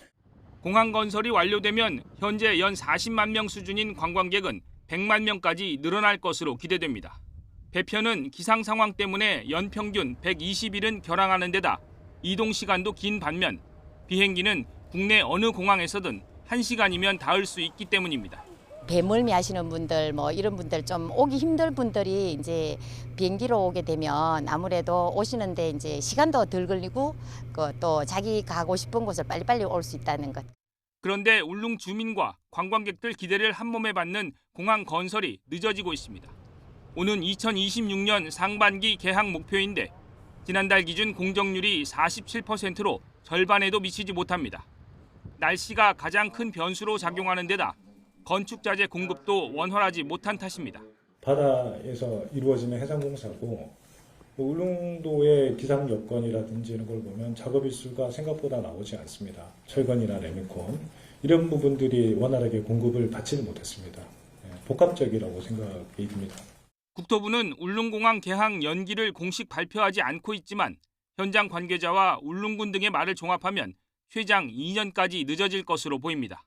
공항 건설이 완료되면 현재 연 40만 명 수준인 관광객은 100만 명까지 늘어날 것으로 기대됩니다. 배편은 기상 상황 때문에 연 평균 120일은 결항하는 데다 이동 시간도 긴 반면 비행기는 국내 어느 공항에서든 1시간이면 닿을 수 있기 때문입니다. 배멀미 하시는 분들, 이런 분들 좀 오기 힘들 분들이 이제 비행기로 오게 되면 아무래도 오시는데 이제 시간도 덜 걸리고 또 자기 가고 싶은 곳을 빨리빨리 올 수 있다는 것. 그런데 울릉 주민과 관광객들 기대를 한몸에 받는 공항 건설이 늦어지고 있습니다. 오는 2026년 상반기 개항 목표인데 지난달 기준 공정률이 47%로 절반에도 미치지 못합니다. 날씨가 가장 큰 변수로 작용하는 데다 건축자재 공급도 원활하지 못한 탓입니다. 바다에서 이루어지는 해상공사고 울릉도의 기상 여건이라든지 이런 걸 보면 작업 일수가 생각보다 나오지 않습니다. 철건이나 레미콘 이런 부분들이 원활하게 공급을 받지는 못했습니다. 복합적이라고 생각이 듭니다. 국토부는 울릉공항 개항 연기를 공식 발표하지 않고 있지만 현장 관계자와 울릉군 등의 말을 종합하면 최장 2년까지 늦어질 것으로 보입니다.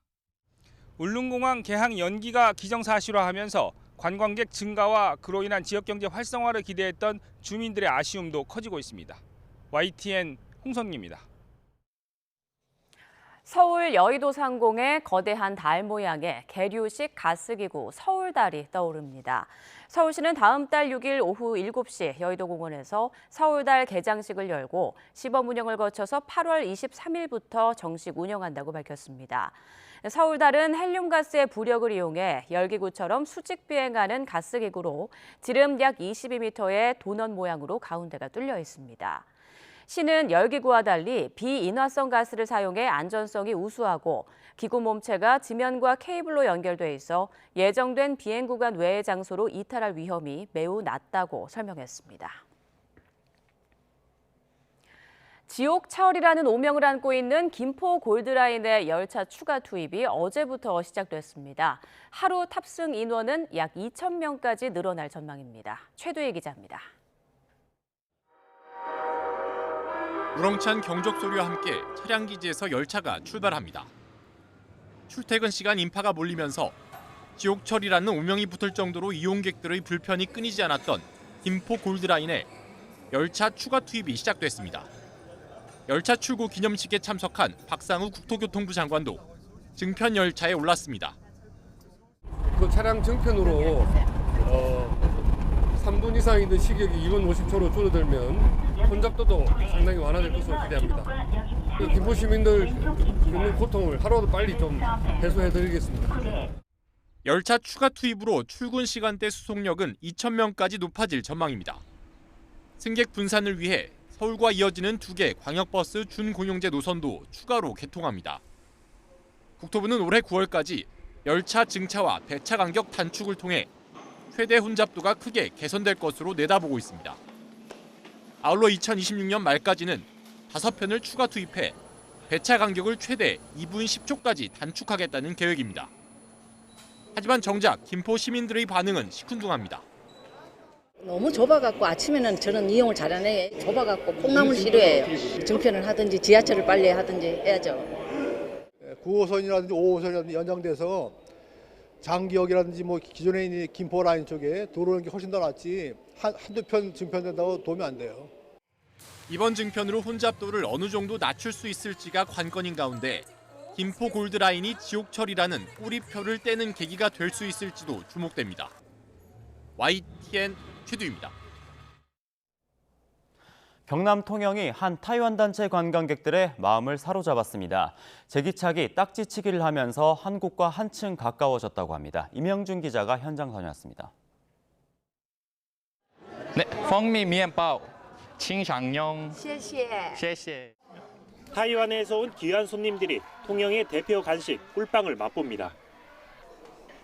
울릉공항 개항 연기가 기정사실화하면서 관광객 증가와 그로 인한 지역경제 활성화를 기대했던 주민들의 아쉬움도 커지고 있습니다. YTN 홍선기입니다. 서울 여의도 상공에 거대한 달 모양의 계류식 가스기구 서울달이 떠오릅니다. 서울시는 다음 달 6일 오후 7시 여의도공원에서 서울달 개장식을 열고 시범 운영을 거쳐서 8월 23일부터 정식 운영한다고 밝혔습니다. 서울달은 헬륨가스의 부력을 이용해 열기구처럼 수직 비행하는 가스기구로 지름 약 22m의 도넛 모양으로 가운데가 뚫려 있습니다. 시는 열기구와 달리 비인화성 가스를 사용해 안전성이 우수하고 기구 몸체가 지면과 케이블로 연결돼 있어 예정된 비행 구간 외의 장소로 이탈할 위험이 매우 낮다고 설명했습니다. 지옥철이라는 오명을 안고 있는 김포 골드라인의 열차 추가 투입이 어제부터 시작됐습니다. 하루 탑승 인원은 약 2,000명까지 늘어날 전망입니다. 최두희 기자입니다. 우렁찬 경적 소리와 함께 차량 기지에서 열차가 출발합니다. 출퇴근 시간 인파가 몰리면서 지옥철이라는 오명이 붙을 정도로 이용객들의 불편이 끊이지 않았던 김포 골드라인에 열차 추가 투입이 시작됐습니다. 열차 출고 기념식에 참석한 박상우 국토교통부 장관도 증편 열차에 올랐습니다. 그 차량 증편으로 3분 이상 있는 시격이 2분 50초로 줄어들면 혼잡도도 상당히 완화될 것으로 기대합니다. 김포 시민들 겪는 고통을 하루라도 빨리 좀 해소해드리겠습니다. 열차 추가 투입으로 출근 시간대 수송력은 2,000명까지 높아질 전망입니다. 승객 분산을 위해 서울과 이어지는 2개 광역버스 준공용제 노선도 추가로 개통합니다. 국토부는 올해 9월까지 열차 증차와 배차 간격 단축을 통해 최대 혼잡도가 크게 개선될 것으로 내다보고 있습니다. 아울러 2026년 말까지는 5편을 추가 투입해 배차 간격을 최대 2분 10초까지 단축하겠다는 계획입니다. 하지만 정작 김포 시민들의 반응은 시큰둥합니다. 너무 좁아갖고 아침에는 저는 이용을 잘 안 해. 좁아갖고 콩나물 싫어해요. 증편을 하든지 지하철을 빨리 하든지 해야죠. 9호선이라든지 5호선이라든지 연장돼서 장기역이라든지 기존에 있는 김포 라인 쪽에 도로 연결 훨씬 더 낫지 한두 편 증편된다고 도움이 안 돼요. 이번 증편으로 혼잡도를 어느 정도 낮출 수 있을지가 관건인 가운데 김포 골드라인이 지옥철이라는 꼬리표를 떼는 계기가 될 수 있을지도 주목됩니다. YTN 최두입니다. 경남 통영이 한 타이완 단체 관광객들의 마음을 사로잡았습니다. 제기차기 딱지치기를 하면서 한국과 한층 가까워졌다고 합니다. 임영준 기자가 현장 다녀왔습니다. 네, 蜂蜜面包清肠用谢谢 타이완에서 온 귀한 손님들이 통영의 대표 간식 꿀빵을 맛봅니다.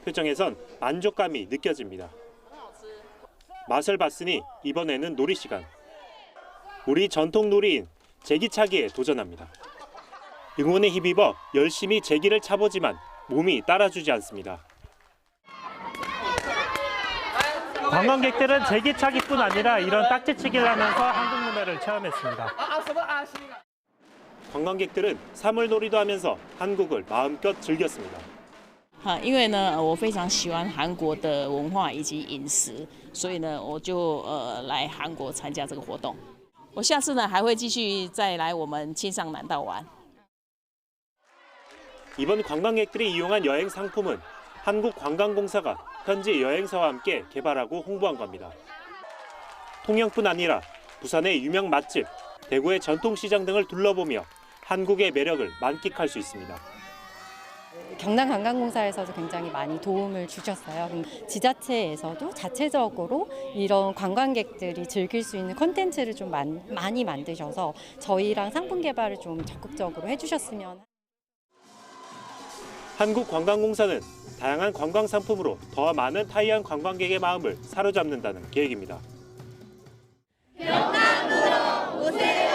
표정에선 만족감이 느껴집니다. 맛을 봤으니 이번에는 놀이 시간. 우리 전통 놀이인 제기차기에 도전합니다. 응원에 힘입어 열심히 제기를 차보지만 몸이 따라주지 않습니다. 관광객들은 제기차기뿐 아니라 이런 딱지치기를 하면서 한국 문화를 체험했습니다. 관광객들은 사물놀이도 하면서 한국을 마음껏 즐겼습니다. 因为呢，我非常喜欢韩国的文化以及饮食，所以呢，我就来韩国参加这个活动。我下次呢还会继续再来我们庆尚南道玩。 이번 관광객들이 이용한 여행 상품은 한국관광공사가 현지 여행사와 함께 개발하고 홍보한 겁니다. 통영뿐 아니라 부산의 유명 맛집, 대구의 전통시장 등을 둘러보며 한국의 매력을 만끽할 수 있습니다. 경남관광공사에서도 굉장히 많이 도움을 주셨어요. 지자체에서도 자체적으로 이런 관광객들이 즐길 수 있는 콘텐츠를 좀 많이 만드셔서 저희랑 상품 개발을 좀 적극적으로 해주셨으면. 한국관광공사는 다양한 관광 상품으로 더 많은 타이완 관광객의 마음을 사로잡는다는 계획입니다. 경남으로 오세요.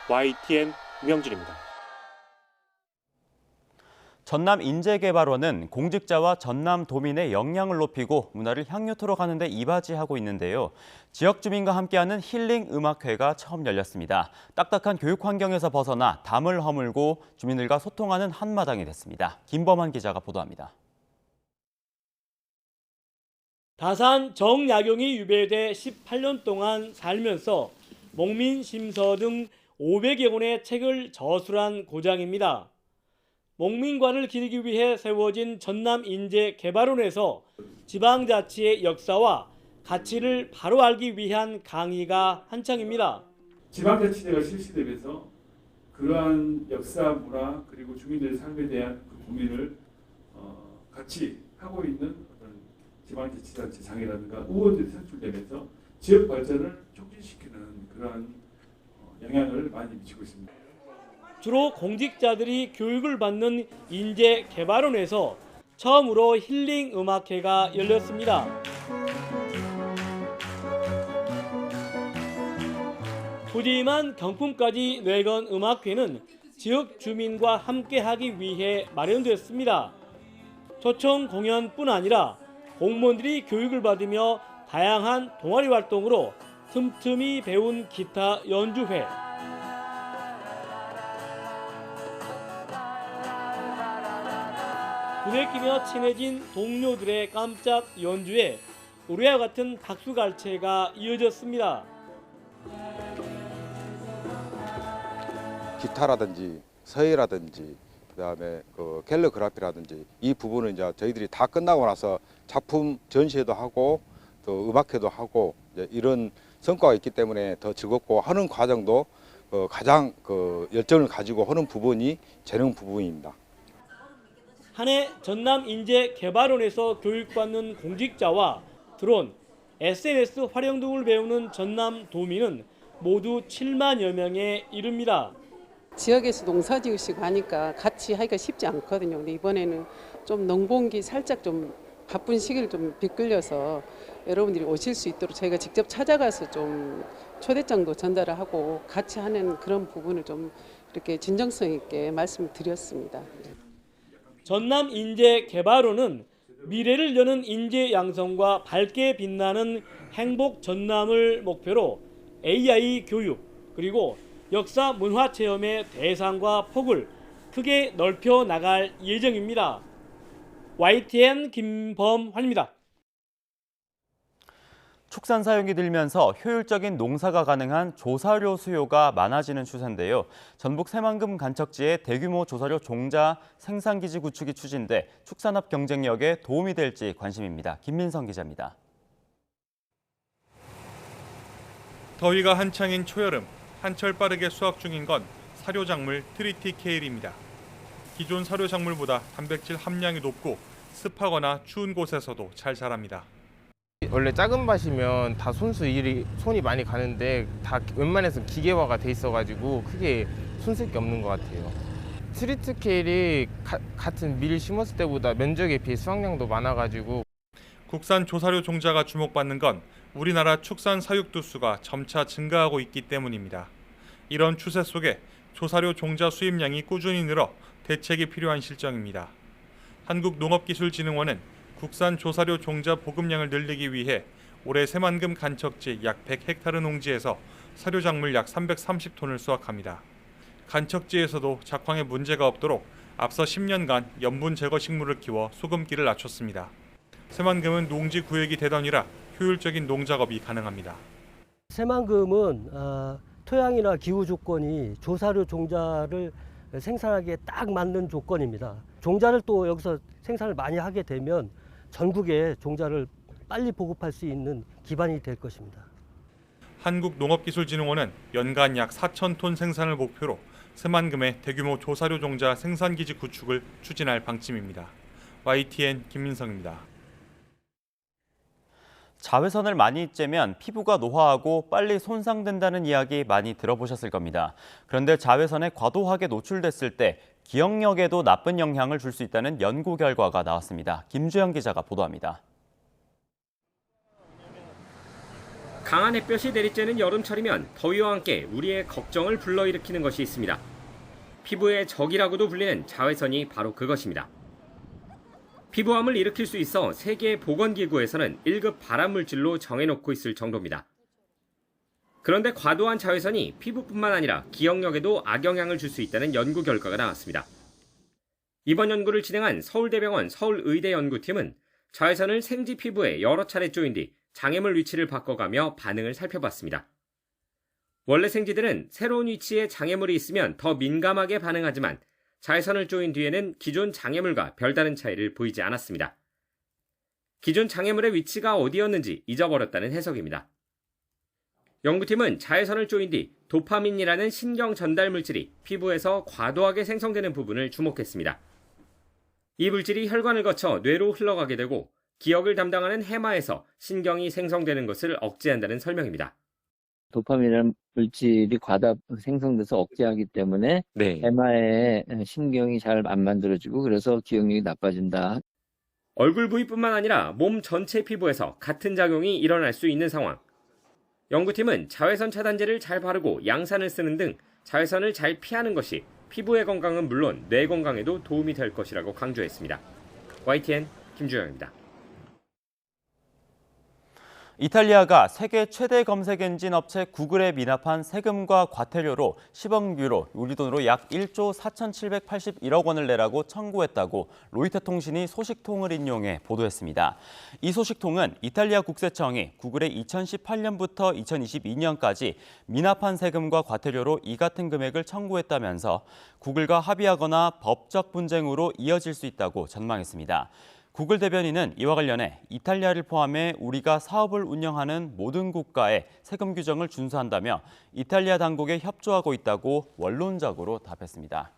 YTN 임영준입니다. 전남인재개발원은 공직자와 전남도민의 역량을 높이고 문화를 향유토록 하는 데 이바지하고 있는데요. 지역 주민과 함께하는 힐링 음악회가 처음 열렸습니다. 딱딱한 교육 환경에서 벗어나 담을 허물고 주민들과 소통하는 한마당이 됐습니다. 김범환 기자가 보도합니다. 다산 정약용이 유배돼 18년 동안 살면서 목민심서 등 500여 권의 책을 저술한 고장입니다. 목민관을 기리기 위해 세워진 전남인재개발원에서 지방자치의 역사와 가치를 바로 알기 위한 강의가 한창입니다. 지방자치제가 실시되면서 그러한 역사, 문화 그리고 주민들의 삶에 대한 그 고민을 같이 하고 있는 어떤 지방자치단체장이라든가 의원들이 선출되면서 지역 발전을 촉진시키는 그러한 영향을 많이 미치고 있습니다. 주로 공직자들이 교육을 받는 인재개발원에서 처음으로 힐링 음악회가 열렸습니다. 푸짐한 경품까지 내건 음악회는 지역 주민과 함께하기 위해 마련됐습니다. 초청 공연뿐 아니라 공무원들이 교육을 받으며 다양한 동아리 활동으로 틈틈이 배운 기타 연주회, 눈에 끼며 친해진 동료들의 깜짝 연주에 우리와 같은 박수갈채가 이어졌습니다. 기타라든지 서예라든지 그다음에 그 갤러그라피라든지 이 부분은 이제 저희들이 다 끝나고 나서 작품 전시회도 하고 또 음악회도 하고 이제 이런 성과가 있기 때문에 더 즐겁고 하는 과정도 가장 열정을 가지고 하는 부분이 재능 부분입니다. 한해 전남인재개발원에서 교육받는 공직자와 드론, SNS 활용 등을 배우는 전남도민은 모두 7만여 명에 이릅니다. 지역에서 농사 지으시고 하니까 같이 하기가 쉽지 않거든요. 근데 이번에는 좀 농번기 살짝 좀 바쁜 시기를 좀 비끌려서 여러분들이 오실 수 있도록 저희가 직접 찾아가서 좀 초대장도 전달을 하고 같이 하는 그런 부분을 좀 이렇게 진정성 있게 말씀을 드렸습니다. 전남인재개발원은 미래를 여는 인재 양성과 밝게 빛나는 행복 전남을 목표로 AI 교육 그리고 역사 문화 체험의 대상과 폭을 크게 넓혀 나갈 예정입니다. YTN 김범환입니다. 축산 사용이 늘면서 효율적인 농사가 가능한 조사료 수요가 많아지는 추세인데요. 전북 새만금 간척지에 대규모 조사료 종자 생산기지 구축이 추진돼 축산업 경쟁력에 도움이 될지 관심입니다. 김민성 기자입니다. 더위가 한창인 초여름, 한철 빠르게 수확 중인 건 사료작물 트리티케일입니다. 기존 사료작물보다 단백질 함량이 높고 습하거나 추운 곳에서도 잘 자랍니다. 원래 작은 밭이면 다 손이 많이 가는데 다 웬만해서 기계화가 돼 있어가지고 크게 손쓸 게 없는 것 같아요. 트리티케일이 같은 밀 심었을 때보다 면적에 비해 수확량도 많아가지고. 국산 조사료 종자가 주목받는 건 우리나라 축산 사육 두수가 점차 증가하고 있기 때문입니다. 이런 추세 속에 조사료 종자 수입량이 꾸준히 늘어 대책이 필요한 실정입니다. 한국농업기술진흥원은 국산 조사료 종자 보급량을 늘리기 위해 올해 새만금 간척지 약 100헥타르 농지에서 사료작물 약 330톤을 수확합니다. 간척지에서도 작황에 문제가 없도록 앞서 10년간 염분 제거 식물을 키워 소금기를 낮췄습니다. 새만금은 농지 구획이 대단이라 효율적인 농작업이 가능합니다. 새만금은 토양이나 기후 조건이 조사료 종자를 생산하기에 딱 맞는 조건입니다. 종자를 또 여기서 생산을 많이 하게 되면 전국에 종자를 빨리 보급할 수 있는 기반이 될 것입니다. 한국농업기술진흥원은 연간 약 4,000톤 생산을 목표로 새만금의 대규모 조사료 종자 생산기지 구축을 추진할 방침입니다. YTN 김민성입니다. 자외선을 많이 쬐면 피부가 노화하고 빨리 손상된다는 이야기 많이 들어보셨을 겁니다. 그런데 자외선에 과도하게 노출됐을 때 기억력에도 나쁜 영향을 줄 수 있다는 연구 결과가 나왔습니다. 김주영 기자가 보도합니다. 강한 햇볕이 내리쬐는 여름철이면 더위와 함께 우리의 걱정을 불러일으키는 것이 있습니다. 피부의 적이라고도 불리는 자외선이 바로 그것입니다. 피부암을 일으킬 수 있어 세계 보건기구에서는 1급 발암물질로 정해놓고 있을 정도입니다. 그런데 과도한 자외선이 피부뿐만 아니라 기억력에도 악영향을 줄 수 있다는 연구 결과가 나왔습니다. 이번 연구를 진행한 서울대병원 서울의대 연구팀은 자외선을 생지 피부에 여러 차례 쪼인 뒤 장애물 위치를 바꿔가며 반응을 살펴봤습니다. 원래 생지들은 새로운 위치에 장애물이 있으면 더 민감하게 반응하지만 자외선을 쪼인 뒤에는 기존 장애물과 별다른 차이를 보이지 않았습니다. 기존 장애물의 위치가 어디였는지 잊어버렸다는 해석입니다. 연구팀은 자외선을 쪼인 뒤 도파민이라는 신경 전달 물질이 피부에서 과도하게 생성되는 부분을 주목했습니다. 이 물질이 혈관을 거쳐 뇌로 흘러가게 되고 기억을 담당하는 해마에서 신경이 생성되는 것을 억제한다는 설명입니다. 도파민이라는 물질이 과다 생성돼서 억제하기 때문에 해마의 신경이 잘 안 만들어지고 그래서 기억력이 나빠진다. 얼굴 부위뿐만 아니라 몸 전체 피부에서 같은 작용이 일어날 수 있는 상황. 연구팀은 자외선 차단제를 잘 바르고 양산을 쓰는 등 자외선을 잘 피하는 것이 피부의 건강은 물론 뇌 건강에도 도움이 될 것이라고 강조했습니다. YTN 김주영입니다. 이탈리아가 세계 최대 검색 엔진 업체 구글에 미납한 세금과 과태료로 10억 유로, 우리 돈으로 약 1조 4,781억 원을 내라고 청구했다고 로이터 통신이 소식통을 인용해 보도했습니다. 이 소식통은 이탈리아 국세청이 구글에 2018년부터 2022년까지 미납한 세금과 과태료로 이 같은 금액을 청구했다면서 구글과 합의하거나 법적 분쟁으로 이어질 수 있다고 전망했습니다. 구글 대변인은 이와 관련해 이탈리아를 포함해 우리가 사업을 운영하는 모든 국가의 세금 규정을 준수한다며 이탈리아 당국에 협조하고 있다고 원론적으로 답했습니다.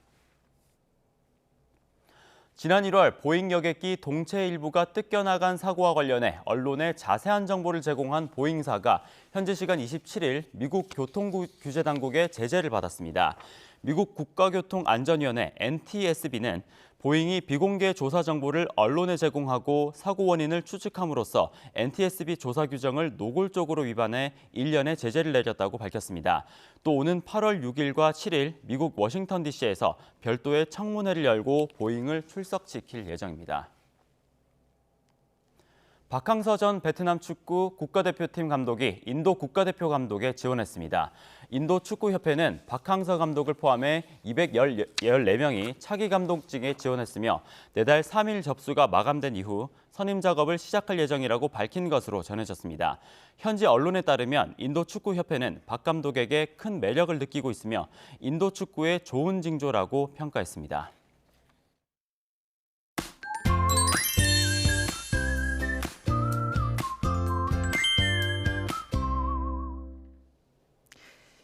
지난 1월 보잉 여객기 동체 일부가 뜯겨나간 사고와 관련해 언론에 자세한 정보를 제공한 보잉사가 현지 시간 27일 미국 교통규제당국의 제재를 받았습니다. 미국 국가교통안전위원회 NTSB는 보잉이 비공개 조사 정보를 언론에 제공하고 사고 원인을 추측함으로써 NTSB 조사 규정을 노골적으로 위반해 1년의 제재를 내렸다고 밝혔습니다. 또 오는 8월 6일과 7일 미국 워싱턴 DC에서 별도의 청문회를 열고 보잉을 출석시킬 예정입니다. 박항서 전 베트남 축구 국가대표팀 감독이 인도 국가대표 감독에 지원했습니다. 인도 축구협회는 박항서 감독을 포함해 214명이 차기 감독직에 지원했으며 내달 3일 접수가 마감된 이후 선임 작업을 시작할 예정이라고 밝힌 것으로 전해졌습니다. 현지 언론에 따르면 인도 축구협회는 박 감독에게 큰 매력을 느끼고 있으며 인도 축구의 좋은 징조라고 평가했습니다.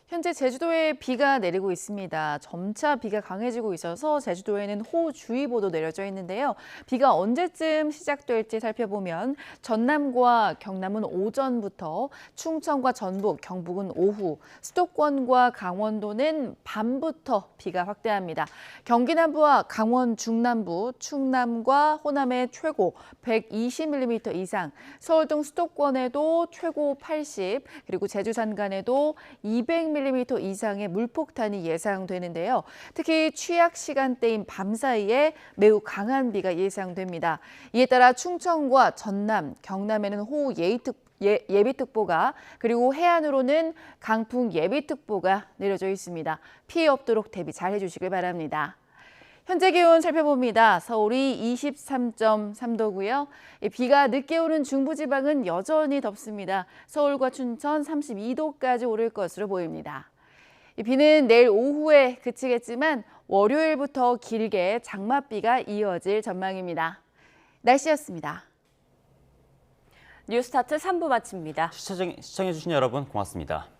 현재 제주도에 비가 내리고 있습니다. 점차 비가 강해지고 있어서 제주도에는 호우주의보도 내려져 있는데요. 비가 언제쯤 시작될지 살펴보면 전남과 경남은 오전부터, 충청과 전북, 경북은 오후, 수도권과 강원도는 밤부터 비가 확대합니다. 경기 남부와 강원 중남부, 충남과 호남에 최고 120mm 이상, 서울 등 수도권에도 최고 80, 그리고 제주 산간에도 200mm 이상의 물폭탄이 예상되는데요. 특히 취약 시간대인 밤 사이에 매우 강한 비가 예상됩니다. 이에 따라 충청과 전남, 경남에는 호우 예비특보가, 그리고 해안으로는 강풍 예비특보가 내려져 있습니다. 피해 없도록 대비 잘 해주시길 바랍니다. 현재 기온 살펴봅니다. 서울이 23.3도고요. 비가 늦게 오는 중부지방은 여전히 덥습니다. 서울과 춘천 32도까지 오를 것으로 보입니다. 비는 내일 오후에 그치겠지만 월요일부터 길게 장맛비가 이어질 전망입니다. 날씨였습니다. 뉴스타트 3부 마칩니다. 시청해주신 여러분 고맙습니다.